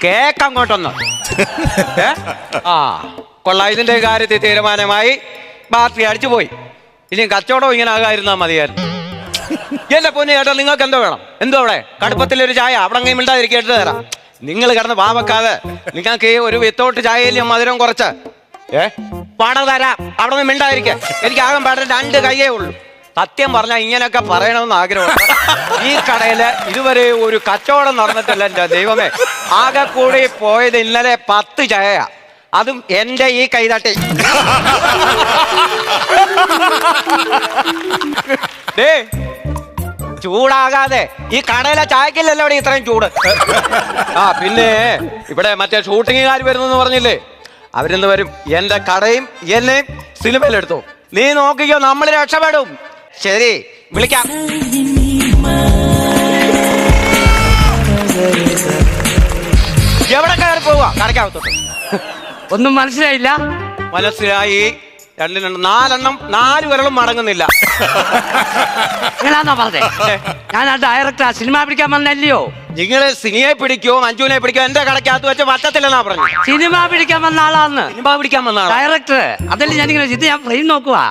Cake അങ്ങോട്ടൊന്ന്. ആ കൊള്ളാം, ഇതിന്റെ കാര്യത്തിൽ തീരുമാനമായി. ബാറ്ററി അടിച്ചു പോയി. ഇനി കച്ചവടം ഇങ്ങനെ ആകാതിരുന്നാ മതിയായിരുന്നു. എന്റെ പൊന്നു ചേട്ടാ, നിങ്ങൾക്ക് എന്തോ വേണം? എന്തോ അവിടെ കടുപ്പത്തിലൊരു ചായ അവിടെ അങ്ങനെ മിണ്ടാതിരിക്കും, എടുത്തു തരാം. നിങ്ങൾ കിടന്ന് പാവക്കാതെ നിങ്ങൾക്ക് ഈ ഒരു വിത്തോട്ട് ചായയിലും മധുരം കുറച്ച് പട തരാം. അവിടെ നിന്ന് മിണ്ടാതിരിക്കുക. എനിക്ക് ആകെ പാട 2 കയ്യേ ഉള്ളൂ. സത്യം പറഞ്ഞാൽ ഇങ്ങനെയൊക്കെ പറയണമെന്ന് ആഗ്രഹമുണ്ട്. ഈ കടയില് ഇതുവരെ ഒരു കച്ചവടം നടന്നിട്ടില്ല. എന്റെ ദൈവമേ, ആകെ കൂടി പോയത് ഇന്നലെ 10 ചായയാ. അതും എന്റെ ഈ കൈതട്ടി. ചൂടാകാതെ ഈ കടയിലെ ചായക്കില്ലല്ലോ ഇവിടെ ഇത്രയും ചൂട്. ആ പിന്നെ ഇവിടെ മറ്റേ ഷൂട്ടിങ്ങുകാർ വരുന്നെന്ന് പറഞ്ഞില്ലേ, അവരിന്ന് വരും. എന്റെ കടയും എന്നെയും സിനിമയിലെടുത്തു. നീ നോക്കിക്കോ, നമ്മൾ രക്ഷപ്പെടും. ശരി, വിളിക്കാം. എവിടെ കയറി പോവാ? കടയ്ക്കകത്തോട്ട്. ഒന്നും മനസ്സിലായില്ല. മനസ്സിലായി. 2 4 വിരലും മടങ്ങുന്നില്ല. എങ്ങനാന്നാ പറഞ്ഞേ? ഞാൻ ആ ഡയറക്ടറാ, സിനിമ പിടിക്കാൻ വന്നല്ലയോ? നിങ്ങള് സിനിമയെ പിടിക്കോ മഞ്ജുവിനെ പിടിക്കോ എന്റെ കടക്കകത്ത് വെച്ച് പറ്റത്തില്ലെന്നാ പറഞ്ഞു. സിനിമ പിടിക്കാൻ വന്ന ആളാന്ന്. സിനിമ പിടിക്കാൻ വന്ന ആളാ ഡയറക്ടർ. അതല്ലേ ഞാനിങ്ങനെ ഇത് ഞാൻ ഫ്രെയിം നോക്കുവാ.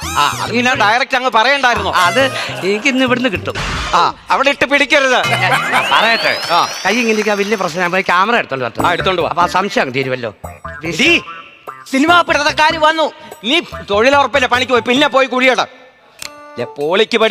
അതിങ്ങനെ ഡയറക്റ്റ് അങ്ങ് പറയണ്ടായിരുന്നു. അത് എനിക്ക് ഇന്ന് ഇവിടുന്ന് കിട്ടും. അവിടെ ഇട്ട് പിടിക്കരുത്. പറയട്ടെ, കൈ ഇങ്ങനെ വലിയ പ്രശ്നം. ക്യാമറ എടുത്തോണ്ട് വരട്ടെ. എടുത്തോണ്ട് പോവാ. അപ്പൊ ആ സംശയം അങ്ങ് തീരുമല്ലോ. സിനിമാ പിടുത്തക്കാര് വന്നു. നീ തൊഴിലുറപ്പില്ല, പണിക്ക് പോയി, പിന്നെ പോയി കുഴിയട. പോളിക്ക്